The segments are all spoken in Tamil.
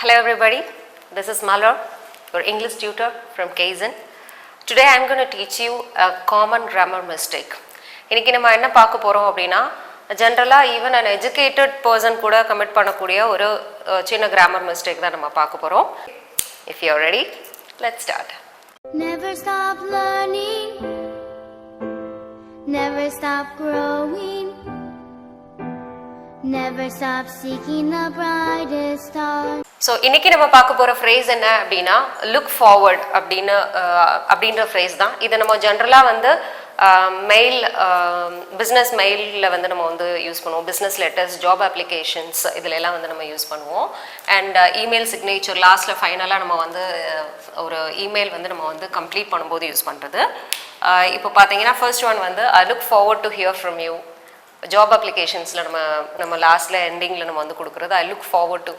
Hello everybody, this is Malor, your English tutor from Kaizen. Today I am going to teach you a common grammar mistake. இன்னைக்கு நம்ம என்ன பார்க்க போறோம் அப்படினா ஜெனரலா even an educated person கூட கமிட் பண்ணக்கூடிய ஒரு சின்ன grammar mistake தான் நம்ம பார்க்க போறோம். If you are ready, let's start. Never stop learning, never stop growing, never stop seeking the brightest star. So இன்னைக்கு நம்ம பார்க்க போற phrase என்ன அப்படினா look forward அப்படின்ற phrase தான். இத நம்ம ஜெனரலா வந்து மெயில் பிசினஸ் மெயில்ல வந்து நம்ம வந்து யூஸ் பண்ணுவோம். பிசினஸ் லெட்டர்ஸ், ஜாப் அப்ளிகேஷன்ஸ் இதுல எல்லாம் வந்து நம்ம யூஸ் பண்ணுவோம். அண்ட் இமெயில் சிக்னேச்சர் லாஸ்ட்ல ஃபைனலா நம்ம வந்து ஒரு இமெயில் வந்து நம்ம வந்து கம்ப்ளீட் பண்ணும்போது யூஸ் பண்றது. இப்போ பாத்தீங்கன்னா ஃபர்ஸ்ட் ஒன் வந்து I look forward to hear from you. Job அப்ளிகேஷன்ஸ்ல நம்ம லாஸ்ட்ல எண்டிங்ல நம்ம வந்து கொடுக்கிறது I look forward to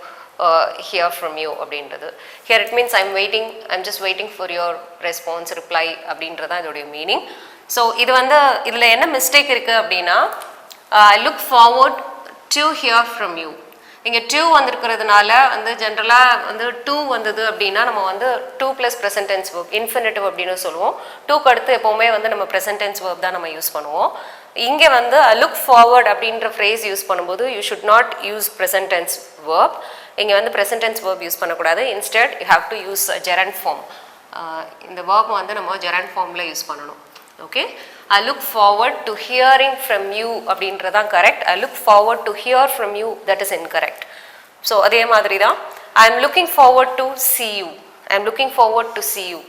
hear from you அப்படின்றது. Here it means I'm just waiting for your response, reply அப்படின்றதா இதோட மீனிங். ஸோ இது வந்து இதில் என்ன மிஸ்டேக் இருக்குது அப்படின்னா I look forward to hear from you. இங்கே to வந்திருக்கிறதுனால வந்து ஜென்ரலாக வந்து to வந்தது அப்படின்னா நம்ம வந்து to + present tense verb infinitive அப்படின்னு சொல்லுவோம். toக்கு அடுத்து எப்போவுமே வந்து நம்ம present tense verb தான் நம்ம யூஸ் பண்ணுவோம். இங்கே வந்து I look forward அப்படின்ற phrase யூஸ் பண்ணும்போது you should not use present tense verb. இங்கே வந்து present tense verb யூஸ் பண்ணக்கூடாது. Instead you have to use gerund form. இந்த verb வந்து நம்ம gerund formல யூஸ் பண்ணணும். Okay, I look forward to hearing from you அப்படின்றதான் correct. I look forward to hear from you, that is incorrect. So அதே மாதிரி தான் I am looking forward to see you. I am looking forward to see you.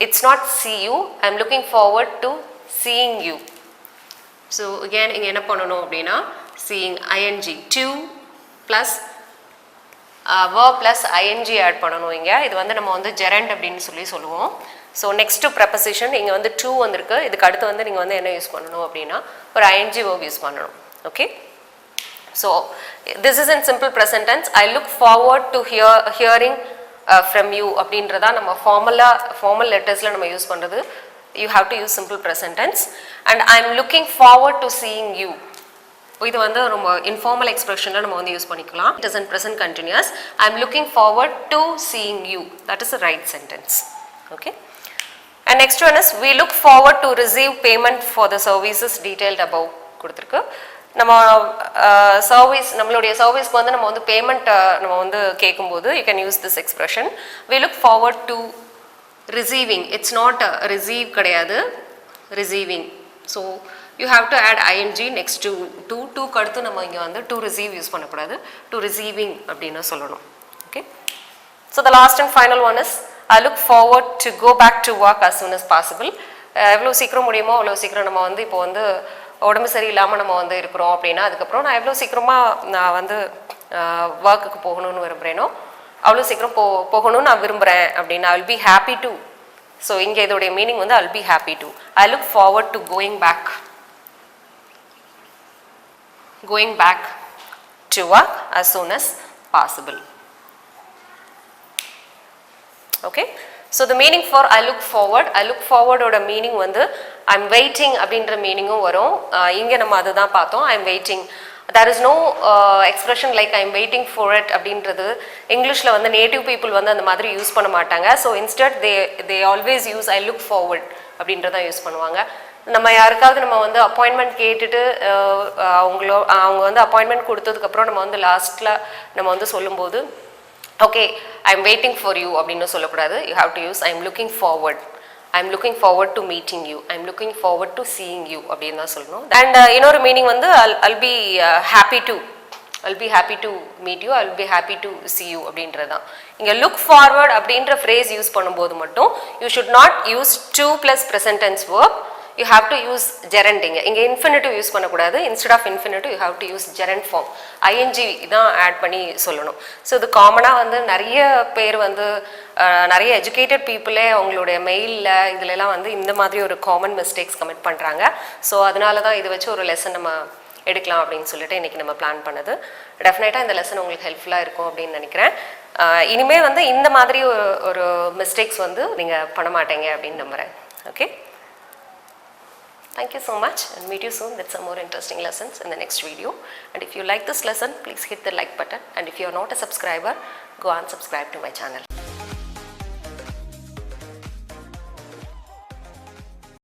It's not see you. I am looking forward to seeing you. So again இங்க என்ன பண்ணணும் அப்படின்னா seeing ing to plus verb plus ing add பண்ணணும். இங்க இது வந்து நம்ம வந்து gerund அப்படின்னு சொல்லுவோம். ஸோ நெக்ஸ்ட்டு ப்ரெப்பசிஷன் இங்கே வந்து to வந்திருக்கு. இதுக்கு அடுத்து வந்து நீங்கள் வந்து என்ன யூஸ் பண்ணணும் அப்படின்னா ஒரு ing verb யூஸ் பண்ணணும். Okay, so this is in simple present tense. I look forward to hearing from you அப்படின்றதா நம்ம ஃபார்மல் லெட்டர்ஸில் நம்ம யூஸ் பண்ணுறது. You have to use simple present tense. And I am looking forward to seeing you. இது வந்து ரொம்ப இன்ஃபார்மல் எக்ஸ்பிரஷனில் நம்ம வந்து யூஸ் பண்ணிக்கலாம். It is in present continuous. I am looking forward to seeing you. That is a right sentence. Okay, and next one is we look forward to receive payment for the services detailed above கொடுத்திருக்கு. நம்ம சர்வீஸ் நம்மளுடைய சர்வீஸ்க்கு வந்து நம்ம வந்து பேமெண்ட் நம்ம வந்து கேட்கும்போது you can use this expression. we look forward to receiving. it's not receive கிடையாது, receiving. so you have to add ing next to க்கு அடுத்து நம்ம இங்க வந்து to receive யூஸ் பண்ணக்கூடாது, to receiving அப்படின்னு சொல்லணும். okay, so the last and final one is I look forward to go back to work as soon as possible. எவ்வளோ சீக்கிரம் முடியுமோ அவ்வளோ சீக்கிரம் நம்ம வந்து இப்போ வந்து உடம்பு சரியில்லாமல் நம்ம வந்து இருக்கிறோம் அப்படின்னா அதுக்கப்புறம் நான் எவ்வளோ சீக்கிரமாக நான் வந்து ஒர்க்குக்கு போகணும்னு விரும்புகிறேனோ அவ்வளோ சீக்கிரம் போகணும்னு நான் விரும்புகிறேன் அப்படின்னா I will be happy to. So இங்கே இதோடைய மீனிங் வந்து I will be happy to. I look forward to going back to work as soon as possible. Okay, so the meaning for I look forward ஓட மீனிங் வந்து I'm waiting அப்படின்ற மீனிங்கும் வரும். இங்கே நம்ம அதுதான் பார்த்தோம். I'm waiting. there is no expression like I'm waiting for it அப்படின்றது இங்கிலீஷில் வந்து நேட்டிவ் பீப்புள் வந்து அந்த மாதிரி யூஸ் பண்ண மாட்டாங்க. So instead they always use I look forward அப்படின்றதான் யூஸ் பண்ணுவாங்க. நம்ம யாருக்காவது நம்ம வந்து அப்பாயின்மெண்ட் கேட்டுட்டு அவங்க வந்து அப்பாயின்மெண்ட் கொடுத்ததுக்கப்புறம் நம்ம வந்து லாஸ்ட்டில் நம்ம வந்து சொல்லும்போது okay I am waiting for you அப்படின்னு சொல்லக்கூடாது. You have to use I am looking forward to meeting you, I am looking forward to seeing you அப்படின்னு தான் சொல்லணும். அண்ட் இன்னொரு மீனிங் வந்து I'll be happy to meet you, I'll be happy to see you அப்படின்றது தான். இங்கே லுக் ஃபார்வர்ட் அப்படின்ற ஃப்ரேஸ் யூஸ் பண்ணும்போது மட்டும் you should not use to plus present tense verb. you have to use gerund. இங்கே infinitive யூஸ் பண்ணக்கூடாது. instead of infinitive you have to use gerund form. ing தான் ஆட் பண்ணி சொல்லணும். ஸோ இது காமனாக வந்து நிறைய பேர் வந்து நிறைய எஜுகேட்டட் பீப்புளே அவங்களுடைய மெயிலில் இதுலலாம் வந்து இந்த மாதிரி ஒரு காமன் மிஸ்டேக்ஸ் கமிட் பண்ணுறாங்க. ஸோ அதனால தான் இதை வச்சு ஒரு லெசன் நம்ம எடுக்கலாம் அப்படின்னு சொல்லிட்டு இன்றைக்கி நம்ம பிளான் பண்ணது. டெஃபினட்டாக இந்த லெசன் உங்களுக்கு ஹெல்ப்ஃபுல்லாக இருக்கும் அப்படின்னு நினைக்கிறேன். இனிமேல் வந்து இந்த மாதிரி ஒரு மிஸ்டேக்ஸ் வந்து நீங்கள் பண்ண மாட்டீங்க அப்படின்னு நம்புகிறேன். Okay, Thank you so much and meet you soon with some more interesting lessons in the next video. And if you like this lesson, please hit the like button. And if you are not a subscriber, go and subscribe to my channel.